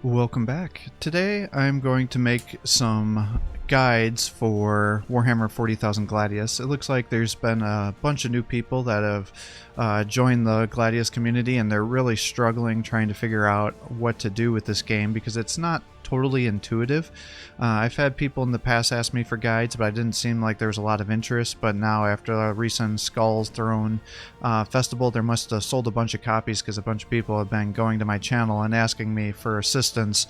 Welcome back. Today I'm going to make some guides for Warhammer 40,000 Gladius. It looks like there's been a bunch of new people that have joined the Gladius community, and they're really struggling trying to figure out what to do with this game because it's not totally intuitive. I've had people in the past ask me for guides, but I didn't seem like there was a lot of interest. But now, after a recent Skulls Throne festival, there must have sold a bunch of copies because a bunch of people have been going to my channel and asking me for assistance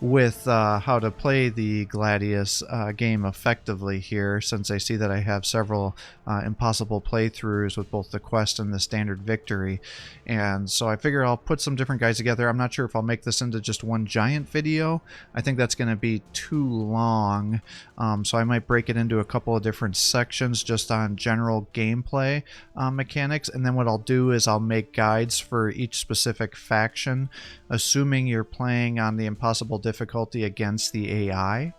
with how to play the Gladius game effectively here, since I see that I have several impossible playthroughs with both the quest and the standard victory. And so I figure I'll put some different guides together. I'm not sure if I'll make this into just one giant video. I think that's going to be too long, so I might break it into a couple of different sections just on general gameplay mechanics, and then what I'll do is I'll make guides for each specific faction, assuming you're playing on the impossible difficulty against the AI.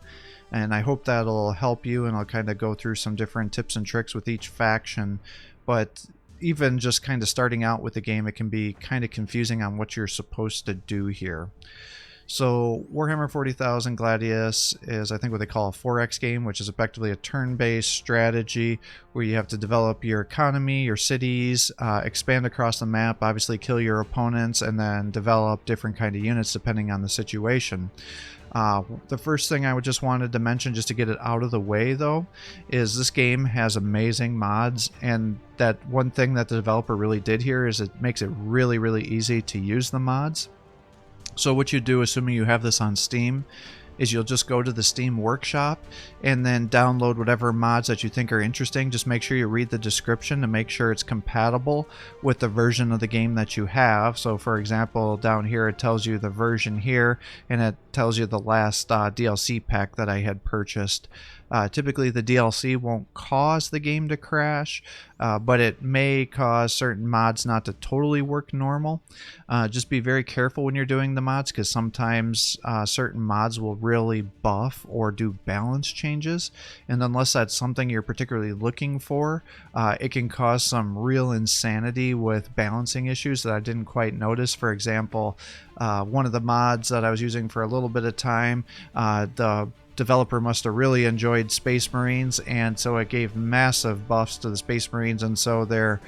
And I hope that'll help you, and I'll kind of go through some different tips and tricks with each faction. But even just kind of starting out with the game, it can be kind of confusing on what you're supposed to do here. So Warhammer 40,000 Gladius is, I think, what they call a 4X game, which is effectively a turn-based strategy where you have to develop your economy, your cities, expand across the map, obviously kill your opponents, and then develop different kind of units depending on the situation. The first thing I just wanted to mention, just to get it out of the way though, is this game has amazing mods, and that one thing that the developer really did here is it makes it really, really easy to use the mods. So what you do, assuming you have this on Steam, is you'll just go to the Steam Workshop and then download whatever mods that you think are interesting. Just make sure you read the description to make sure it's compatible with the version of the game that you have. So for example, down here it tells you the version here, and it tells you the last DLC pack that I had purchased. Typically the DLC won't cause the game to crash, but it may cause certain mods not to totally work normal. Just be very careful when you're doing the mods, because sometimes certain mods will really buff or do balance changes, and unless that's something you're particularly looking for, it can cause some real insanity with balancing issues that I didn't quite notice. For example, one of the mods that I was using for a little bit of time, the developer must have really enjoyed Space Marines, and so it gave massive buffs to the Space Marines, and so their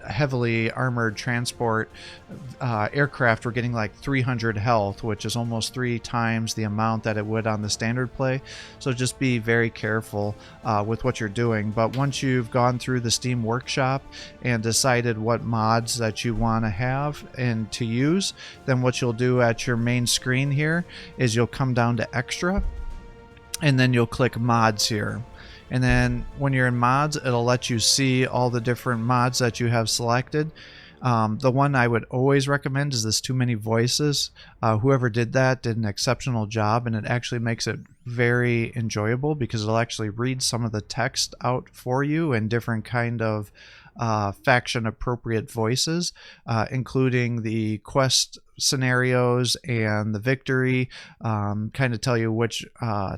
heavily armored transport aircraft were getting like 300 health, which is almost 3 times the amount that it would on the standard play. So just be very careful with what you're doing. But once you've gone through the Steam Workshop and decided what mods that you want to have and to use, then what you'll do at your main screen here is you'll come down to Extra, and then you'll click Mods here. And then when you're in mods, it'll let you see all the different mods that you have selected. The one I would always recommend is this Too Many Voices. Whoever did that did an exceptional job, and it actually makes it very enjoyable because it'll actually read some of the text out for you in different kind of faction appropriate voices, including the quest scenarios and the victory, kind of tell you which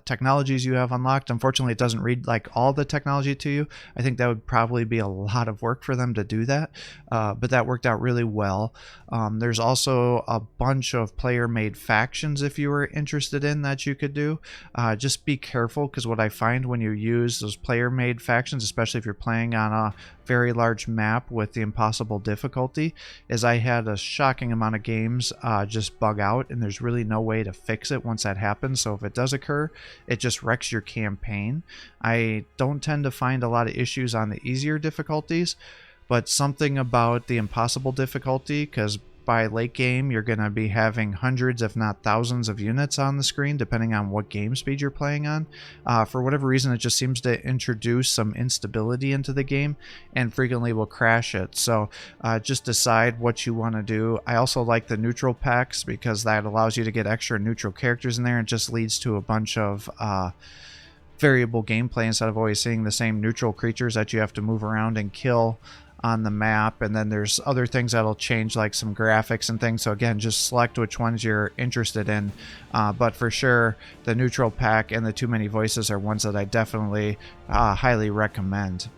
technologies you have unlocked. Unfortunately, it doesn't read like all the technology to you. I think that would probably be a lot of work for them to do that, but that worked out really well. There's also a bunch of player-made factions if you were interested in that you could do. Just be careful, because what I find when you use those player-made factions, especially if you're playing on a very large map with the impossible difficulty, is I had a shocking amount of games just bug out, and there's really no way to fix it once that happens. So if it does occur, it just wrecks your campaign. I don't tend to find a lot of issues on the easier difficulties, but something about the impossible difficulty, because by late game you're going to be having hundreds if not thousands of units on the screen depending on what game speed you're playing on. For whatever reason, it just seems to introduce some instability into the game and frequently will crash it. So just decide what you want to do. I also like the neutral packs because that allows you to get extra neutral characters in there, and just leads to a bunch of variable gameplay instead of always seeing the same neutral creatures that you have to move around and kill on the map. And then there's other things that'll change, like some graphics and things. So again, just select which ones you're interested in. But for sure, the neutral pack and the Too Many Voices are ones that I definitely highly recommend.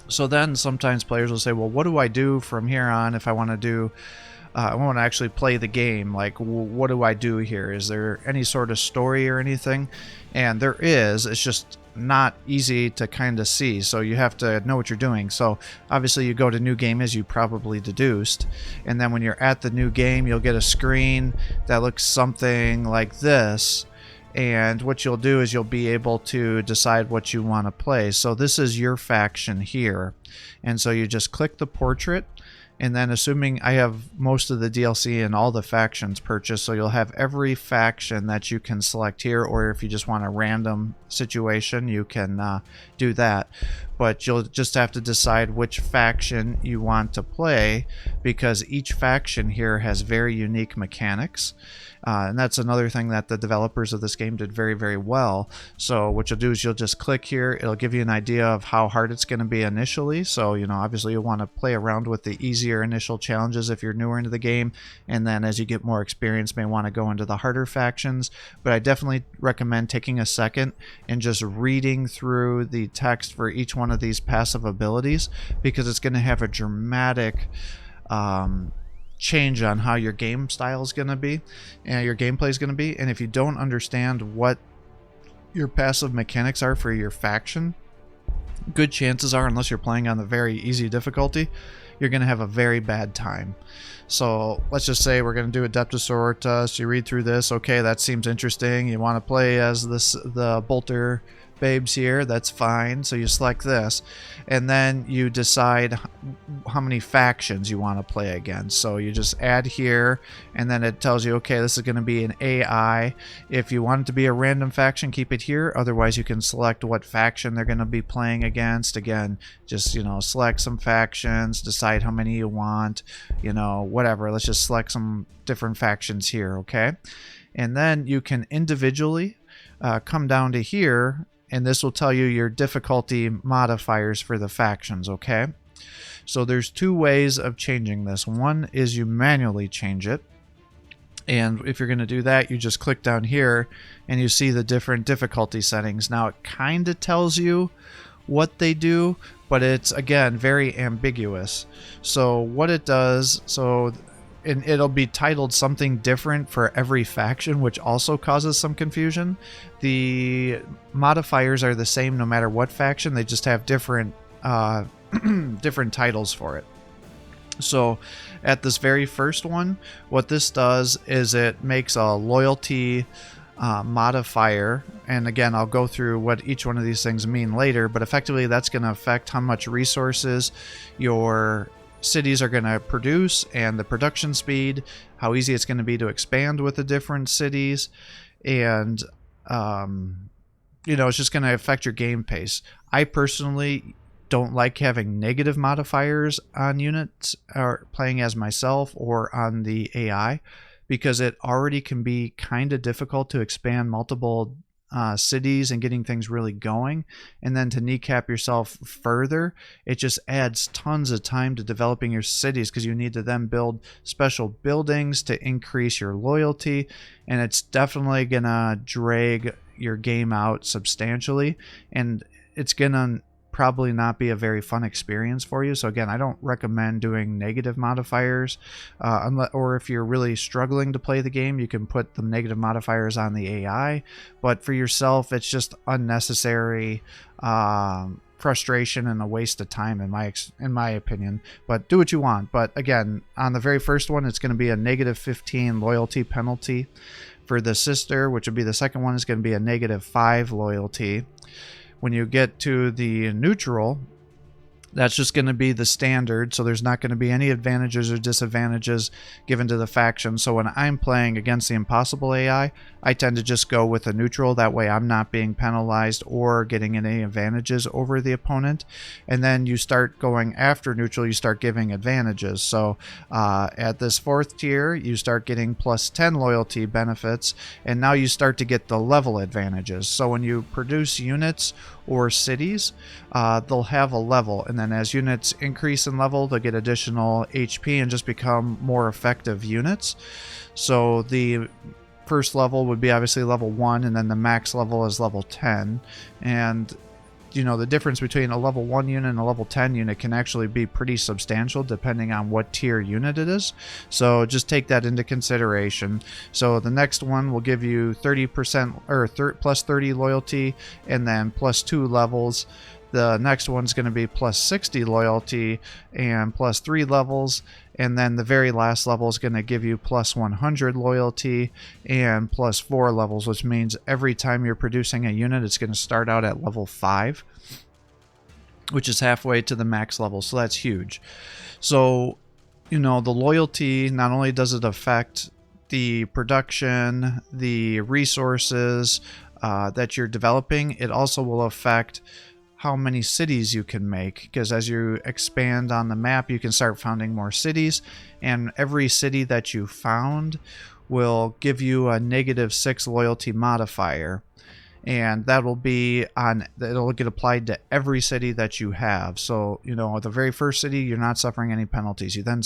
So then sometimes players will say, well, what do I do from here on if I want to do I want to actually play the game. Like, what do I do here? Is there any sort of story or anything? And there is. It's just not easy to kind of see, so you have to know what you're doing. So obviously you go to new game, as you probably deduced, and then when you're at the new game, you'll get a screen that looks something like this. And what you'll do is you'll be able to decide what you want to play. So this is your faction here, and so you just click the portrait. And then, assuming I have most of the DLC and all the factions purchased, so you'll have every faction that you can select here, or if you just want a random situation, you can do that. But you'll just have to decide which faction you want to play, because each faction here has very unique mechanics. And that's another thing that the developers of this game did very, very well. So what you'll do is you'll just click here. It'll give you an idea of how hard it's going to be initially. So, you know, obviously you'll want to play around with the easier initial challenges if you're newer into the game. And then as you get more experience, may want to go into the harder factions. But I definitely recommend taking a second and just reading through the text for each one of these passive abilities, because it's going to have a dramatic change on how your game style is going to be and your gameplay is going to be. And if you don't understand what your passive mechanics are for your faction, good chances are, unless you're playing on the very easy difficulty, you're going to have a very bad time. So let's just say we're going to do Adeptus Sororitas. You read through this, okay, that seems interesting. You want to play as the bolter babes here, that's fine. So you select this, and then you decide how many factions you want to play against. So you just add here, and then it tells you, okay, this is going to be an AI. If you want it to be a random faction, keep it here. Otherwise, you can select what faction they're going to be playing against. Again, just, you know, select some factions, decide how many you want, you know, whatever. Let's just select some different factions here, okay? And then you can individually come down to here, and this will tell you your difficulty modifiers for the factions, okay? So there's two ways of changing this. One is you manually change it. And if you're going to do that, you just click down here and you see the different difficulty settings. Now it kind of tells you what they do, but it's, again, very ambiguous. So what it does, and it'll be titled something different for every faction, which also causes some confusion. The modifiers are the same no matter what faction, they just have different different titles for it. So at this very first one, what this does is it makes a loyalty modifier, and again, I'll go through what each one of these things mean later, but effectively that's going to affect how much resources your cities are going to produce and the production speed, how easy it's going to be to expand with the different cities, and you know, it's just going to affect your game pace. I personally don't like having negative modifiers on units or playing as myself or on the AI, because it already can be kind of difficult to expand multiple cities and getting things really going, and then to kneecap yourself further, it just adds tons of time to developing your cities, because you need to then build special buildings to increase your loyalty, and it's definitely gonna drag your game out substantially, and it's gonna probably not be a very fun experience for you. So again, I don't recommend doing negative modifiers, or if you're really struggling to play the game, you can put the negative modifiers on the AI, but for yourself, it's just unnecessary frustration and a waste of time in my opinion. But do what you want. But again, on the very first one, it's going to be a -15 loyalty penalty. For the sister, which would be the second one, is going to be a -5 loyalty. When you get to the neutral, that's just going to be the standard, so there's not going to be any advantages or disadvantages given to the faction. So when I'm playing against the impossible AI, I tend to just go with a neutral. That way I'm not being penalized or getting any advantages over the opponent. And then you start going after neutral, you start giving advantages. So at this 4th tier, you start getting +10 loyalty benefits, and now you start to get the level advantages. So when you produce units or cities, they'll have a level, and then as units increase in level, they'll get additional HP and just become more effective units. So the first level would be obviously level 1, and then the max level is level 10, and you know, the difference between a level 1 unit and a level 10 unit can actually be pretty substantial depending on what tier unit it is. So just take that into consideration. So the next one will give you 30% or plus 30 loyalty and then plus 2 levels. The next one's going to be plus 60 loyalty and plus 3 levels. And then the very last level is going to give you plus 100 loyalty and plus 4 levels, which means every time you're producing a unit, it's going to start out at level 5, which is halfway to the max level. So that's huge. So, you know, the loyalty, not only does it affect the production, the resources that you're developing, it also will affect how many cities you can make, because as you expand on the map, you can start founding more cities, and every city that you found will give you a -6 loyalty modifier, and that'll be on, it'll get applied to every city that you have. So, you know, the very first city, you're not suffering any penalties. You then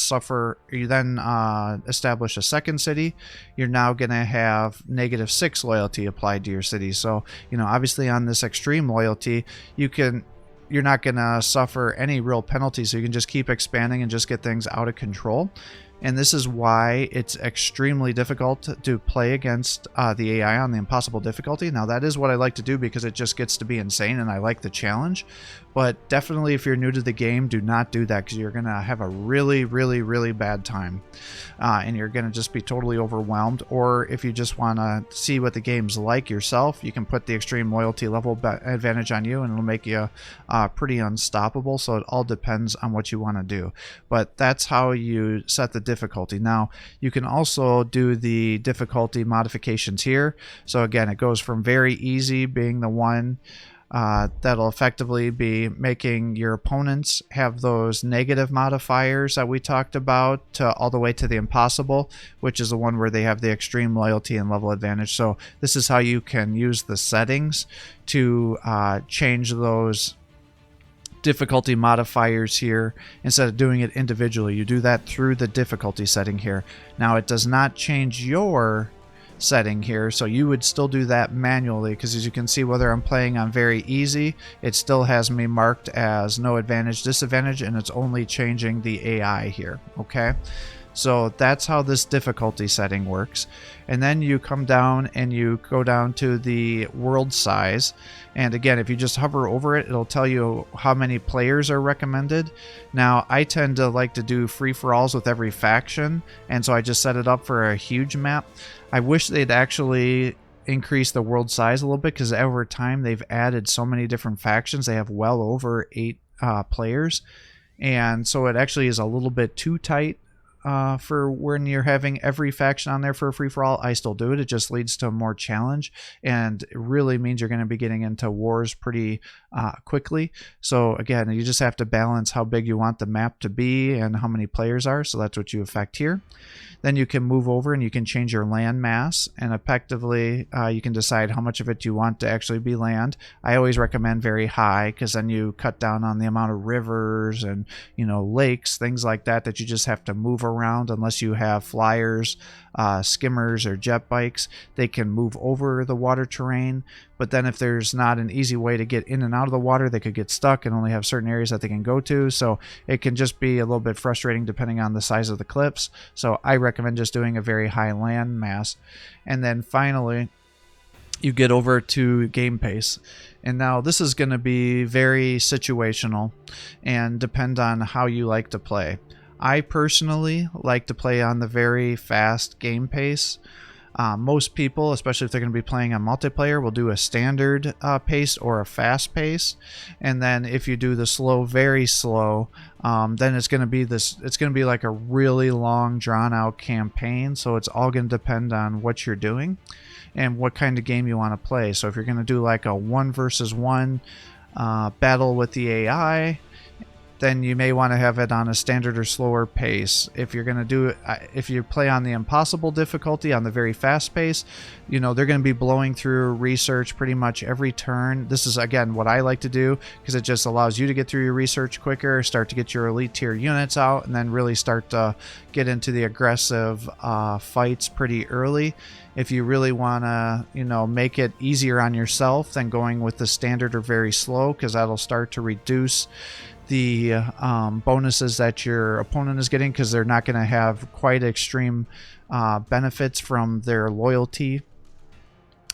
establish a second city, you're now going to have -6 loyalty applied to your city. So, you know, obviously on this extreme loyalty, you're not going to suffer any real penalties, so you can just keep expanding and just get things out of control. And this is why it's extremely difficult to play against the AI on the impossible difficulty. Now, that is what I like to do because it just gets to be insane and I like the challenge. But definitely, if you're new to the game, do not do that, because you're going to have a really, really, really bad time. And you're going to just be totally overwhelmed. Or if you just want to see what the game's like yourself, you can put the extreme loyalty level advantage on you and it'll make you pretty unstoppable. So it all depends on what you want to do. But that's how you set the difficulty. Now, you can also do the difficulty modifications here. So again, it goes from very easy being the one that'll effectively be making your opponents have those negative modifiers that we talked about, to all the way to the impossible, which is the one where they have the extreme loyalty and level advantage. So this is how you can use the settings to change those difficulty modifiers here instead of doing it individually. You do that through the difficulty setting here. Now, it does not change your setting here, so you would still do that manually, because as you can see, whether I'm playing on very easy, it still has me marked as no advantage, disadvantage, and it's only changing the AI here. Okay, so that's how this difficulty setting works. And then you come down and you go down to the world size, and again, if you just hover over it, it'll tell you how many players are recommended. Now, I tend to like to do free-for-alls with every faction, and so I just set it up for a huge map. I wish they'd actually increase the world size a little bit, because over time they've added so many different factions. They have well over 8 players, and so it actually is a little bit too tight for when you're having every faction on there for a free-for-all. I still do it. It just leads to more challenge, and it really means you're going to be getting into wars pretty quickly. So again, you just have to balance how big you want the map to be and how many players are. So that's what you affect here. Then you can move over and you can change your land mass, and effectively you can decide how much of it you want to actually be land. I always recommend very high, because then you cut down on the amount of rivers and, you know, lakes, things like that, that you just have to move around. Unless you have flyers, skimmers, or jet bikes, they can move over the water terrain. But then if there's not an easy way to get in and out of the water, they could get stuck and only have certain areas that they can go to. So it can just be a little bit frustrating depending on the size of the clips. So I recommend just doing a very high land mass. And then finally, you get over to Gamepace. And now this is going to be very situational and depend on how you like to play. I personally like to play on the very fast game pace. Most people, especially if they're going to be playing on multiplayer, will do a standard pace or a fast pace. And then if you do the slow, very slow, then it's going to be it's going to be like a really long, drawn out campaign. So it's all going to depend on what you're doing and what kind of game you want to play. So if you're going to do like a 1 versus 1 battle with the AI, then you may want to have it on a standard or slower pace. If you're going to do it, if you play on the impossible difficulty, on the very fast pace, you know, they're going to be blowing through research pretty much every turn. This is, again, what I like to do, because it just allows you to get through your research quicker, start to get your elite tier units out, and then really start to get into the aggressive fights pretty early. If you really want to, you know, make it easier on yourself, then going with the standard or very slow, because that'll start to reduce the bonuses that your opponent is getting, because they're not going to have quite extreme benefits from their loyalty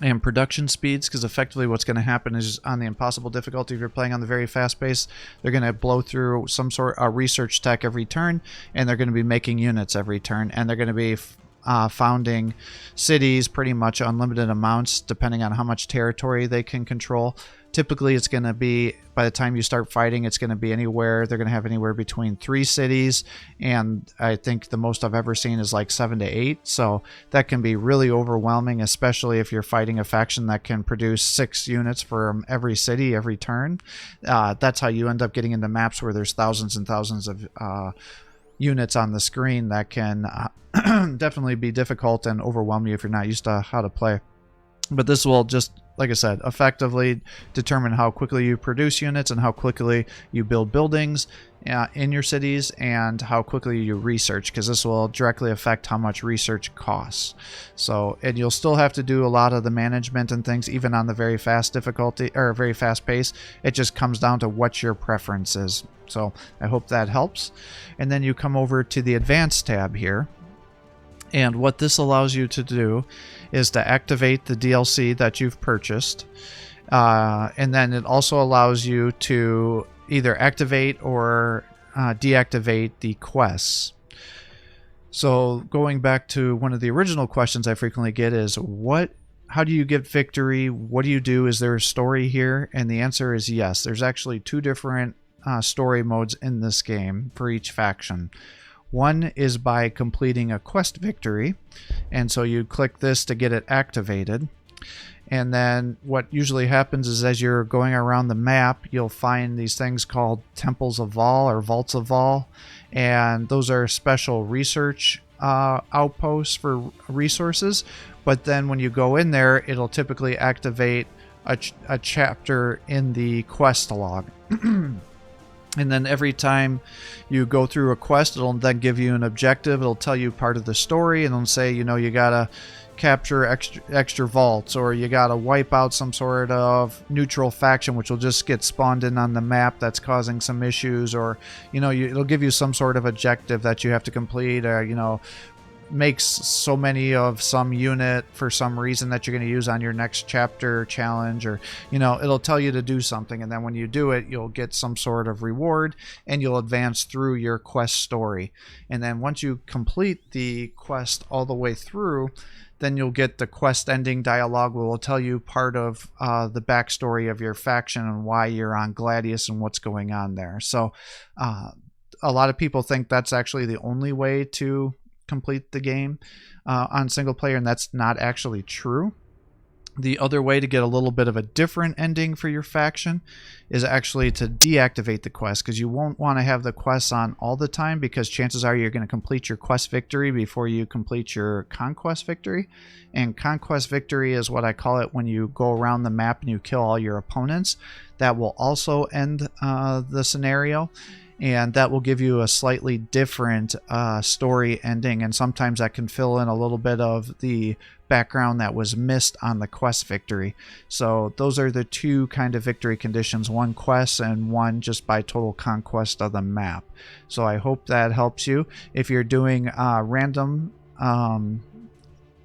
and production speeds. Because effectively what's going to happen is, on the impossible difficulty, if you're playing on the very fast pace, they're going to blow through some sort of research tech every turn, and they're going to be making units every turn, and they're going to be founding cities pretty much unlimited amounts, depending on how much territory they can control. Typically, it's going to be, by the time you start fighting, it's going to be anywhere, they're going to have anywhere between 3 cities, and I think the most I've ever seen is like 7 to 8. So that can be really overwhelming, especially if you're fighting a faction that can produce 6 units from every city every turn. That's how you end up getting into maps where there's thousands and thousands of units on the screen. That can definitely be difficult and overwhelm you if you're not used to how to play. But this will just, like I said, effectively determine how quickly you produce units and how quickly you build buildings in your cities, and how quickly you research, because this will directly affect how much research costs. So, and you'll still have to do a lot of the management and things, even on the very fast difficulty or very fast pace. It just comes down to what your preference is. So I hope that helps. And then you come over to the advanced tab here. And what this allows you to do is to activate the DLC that you've purchased. And then it also allows you to either activate or deactivate the quests. So going back to one of the original questions I frequently get is, how do you get victory? What do you do? Is there a story here? And the answer is yes. There's actually 2 different story modes in this game for each faction. One is by completing a quest victory, and so you click this to get it activated. And then what usually happens is, as you're going around the map, you'll find these things called Temples of Vol or Vaults of Vol, and those are special research outposts for resources. But then when you go in there, it'll typically activate a chapter in the quest log. And then every time you go through a quest, it'll then give you an objective. It'll tell you part of the story, and it'll say, you know, you gotta capture extra vaults, or you gotta wipe out some sort of neutral faction, which will just get spawned in on the map that's causing some issues, or, you know, it'll give you some sort of objective that you have to complete, or, you know, makes so many of some unit for some reason that you're going to use on your next chapter challenge, or, you know, it'll tell you to do something, and then when you do it, you'll get some sort of reward, and you'll advance through your quest story. And then once you complete the quest all the way through, then you'll get the quest ending dialogue, where will tell you part of the backstory of your faction and why you're on Gladius and what's going on there. So a lot of people think that's actually the only way to complete the game on single player, and that's not actually true. The other way to get a little bit of a different ending for your faction is actually to deactivate the quest, because you won't want to have the quests on all the time, because chances are you're going to complete your quest victory before you complete your conquest victory. And conquest victory is what I call it when you go around the map and you kill all your opponents. That will also end the scenario, and that will give you a slightly different story ending, and sometimes that can fill in a little bit of the background that was missed on the quest victory. So those are the 2 kind of victory conditions, one quest and one just by total conquest of the map. So I hope that helps you. If you're doing random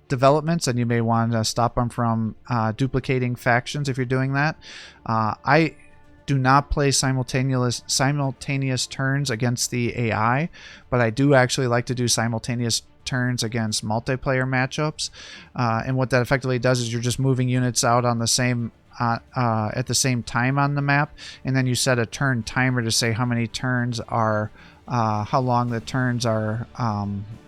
developments, and you may want to stop them from duplicating factions if you're doing that. I do not play simultaneous turns against the AI, but I do actually like to do simultaneous turns against multiplayer matchups. And what that effectively does is you're just moving units out on the same at the same time on the map, and then you set a turn timer to say how many turns are how long the turns are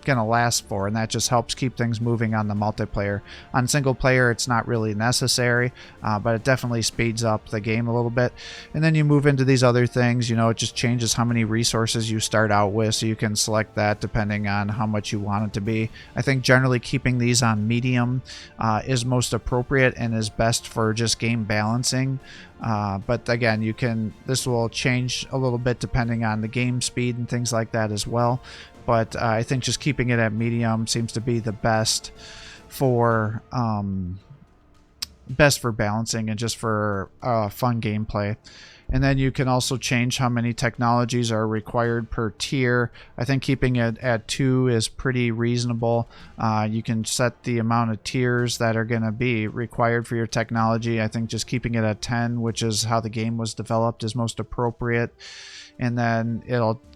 gonna last for, and that just helps keep things moving on the multiplayer. On single player, it's not really necessary, but it definitely speeds up the game a little bit. And then you move into these other things. It just changes how many resources you start out with, so you can select that depending on how much you want it to be. I think generally keeping these on medium is most appropriate and is best for just game balancing. But again, this will change a little bit depending on the game speed and things like that as well. But I think just keeping it at medium seems to be the best for balancing and just for fun gameplay. And then you can also change how many technologies are required per tier. I think keeping it at 2 is pretty reasonable. You can set the amount of tiers that are going to be required for your technology. I think just keeping it at 10, which is how the game was developed, is most appropriate. And then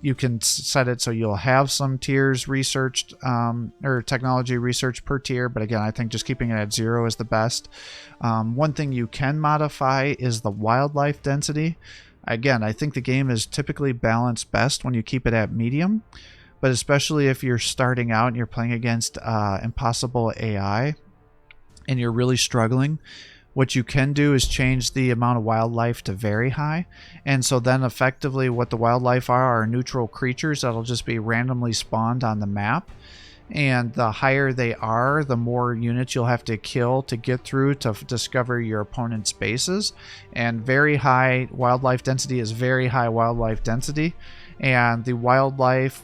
you can set it so you'll have some tiers researched, or technology research per tier. But again, I think just keeping it at 0 is the best. One thing you can modify is the wildlife density. Again, I think the game is typically balanced best when you keep it at medium, but especially if you're starting out and you're playing against impossible AI and you're really struggling. What you can do is change the amount of wildlife to very high. And so then effectively what the wildlife are neutral creatures that'll just be randomly spawned on the map. And the higher they are, the more units you'll have to kill to get through to discover your opponent's bases. And very high wildlife density is very high wildlife density. And the wildlife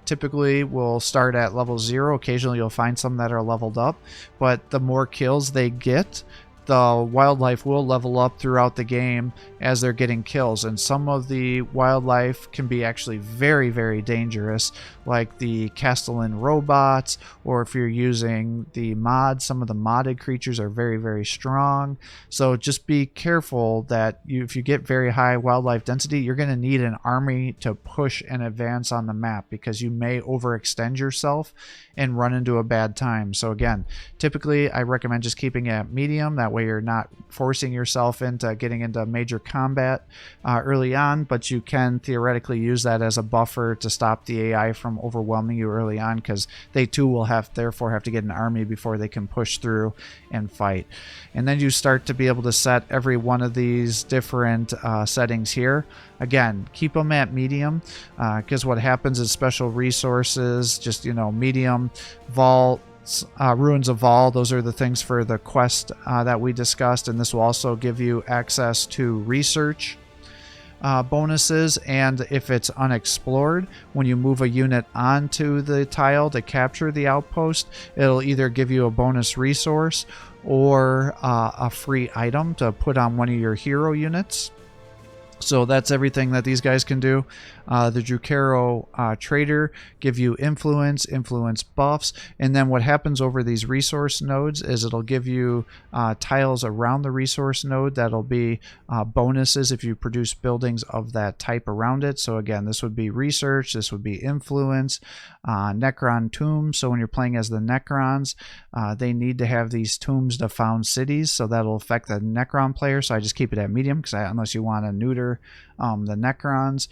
typically will start at level 0. Occasionally you'll find some that are leveled up. But the more kills they get, the wildlife will level up throughout the game as they're getting kills. And some of the wildlife can be actually very, very dangerous, like the Castellan robots, or if you're using the mods, some of the modded creatures are very, very strong. So just be careful that if you get very high wildlife density, you're going to need an army to push and advance on the map, because you may overextend yourself and run into a bad time. So again, typically I recommend just keeping it at medium. That way you're not forcing yourself into getting into major combat early on, but you can theoretically use that as a buffer to stop the AI from overwhelming you early on, because they too will therefore have to get an army before they can push through and fight. And then you start to be able to set every one of these different settings here. Again, keep them at medium, because what happens is special resources, just medium, vault, Ruins of Vol, those are the things for the quest that we discussed, and this will also give you access to research bonuses. And if it's unexplored, when you move a unit onto the tile to capture the outpost, it'll either give you a bonus resource or a free item to put on one of your hero units. So that's everything that these guys can do. The Drukharo Trader give you influence buffs, and then what happens over these resource nodes is it'll give you tiles around the resource node that'll be bonuses if you produce buildings of that type around it. So again, this would be research, this would be influence, Necron tombs. So when you're playing as the Necrons, they need to have these tombs to found cities, so that'll affect the Necron player. So I just keep it at medium, because unless you want to neuter the Necrons.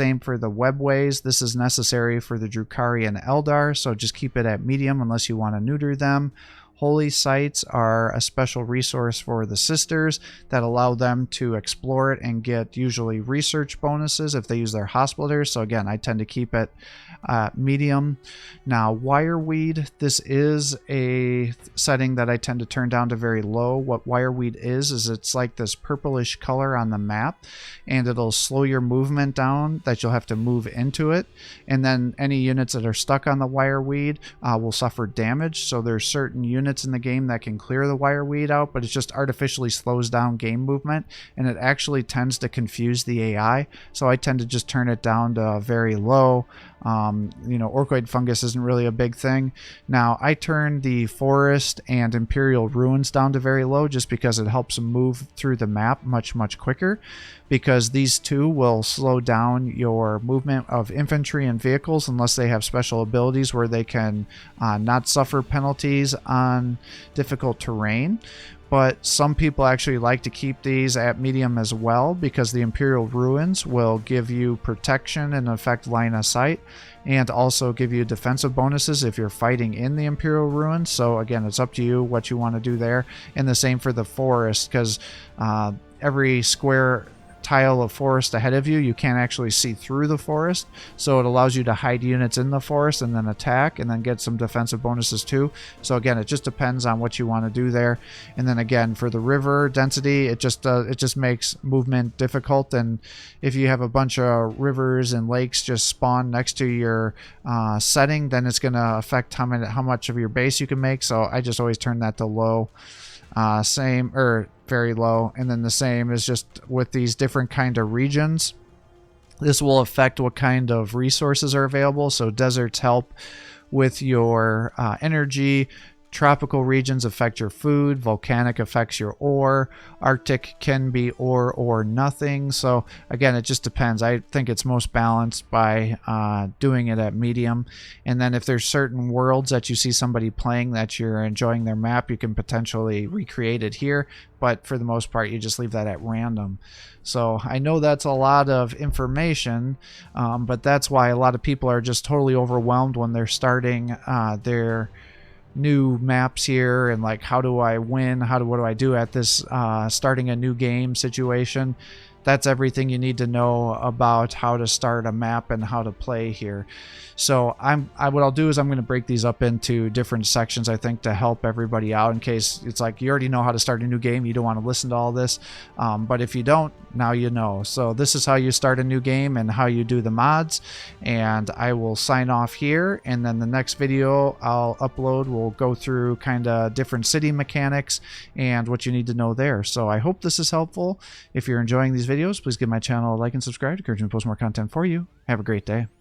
Same for the webways. This is necessary for the Drukhari and Eldar, so just keep it at medium unless you want to neuter them. Holy sites are a special resource for the sisters that allow them to explore it and get usually research bonuses if they use their hospitalers. So again, I tend to keep it medium. Now, wireweed, this is a setting that I tend to turn down to very low. What wireweed is it's like this purplish color on the map, and it'll slow your movement down that you'll have to move into it. And then any units that are stuck on the wireweed will suffer damage. So there's certain units in the game that can clear the wireweed out, but it just artificially slows down game movement, and it actually tends to confuse the AI. So I tend to just turn it down to very low. Orcoid fungus isn't really a big thing. Now, I turn the forest and imperial ruins down to very low just because it helps them move through the map much quicker, because these two will slow down your movement of infantry and vehicles unless they have special abilities where they can not suffer penalties on difficult terrain. but some people actually like to keep these at medium as well, because the Imperial Ruins will give you protection and affect line of sight, and also give you defensive bonuses if you're fighting in the Imperial Ruins. So again, it's up to you what you want to do there. And the same for the forest, because every square tile of forest ahead of you, you can't actually see through the forest, so it allows you to hide units in the forest and then attack and then get some defensive bonuses too. So again, it just depends on what you want to do there. And then again, for the river density, it just makes movement difficult, and if you have a bunch of rivers and lakes just spawn next to your setting, then it's going to affect how much of your base you can make. So I just always turn that to low. Same, or very low. And then the same is just with these different kind of regions, this will affect what kind of resources are available. So deserts help with your energy, tropical regions affect your food, volcanic affects your ore, Arctic can be ore or nothing. So again, it just depends. I think it's most balanced by doing it at medium. And then if there's certain worlds that you see somebody playing that you're enjoying their map, you can potentially recreate it here, but for the most part you just leave that at random. So I know that's a lot of information, but that's why a lot of people are just totally overwhelmed when they're starting their new maps here, and like, how do I win, what do I do at this starting a new game situation. That's everything you need to know about how to start a map and how to play here. So what I'll do is I'm going to break these up into different sections, I think, to help everybody out, in case it's like you already know how to start a new game, you don't want to listen to all this, but if you don't, now you know. So this is how you start a new game and how you do the mods, and I will sign off here, and then the next video I'll upload will go through kind of different city mechanics and what you need to know there. So I hope this is helpful. If you're enjoying these videos, please give my channel a like and subscribe to encourage me to post more content for you. Have a great day.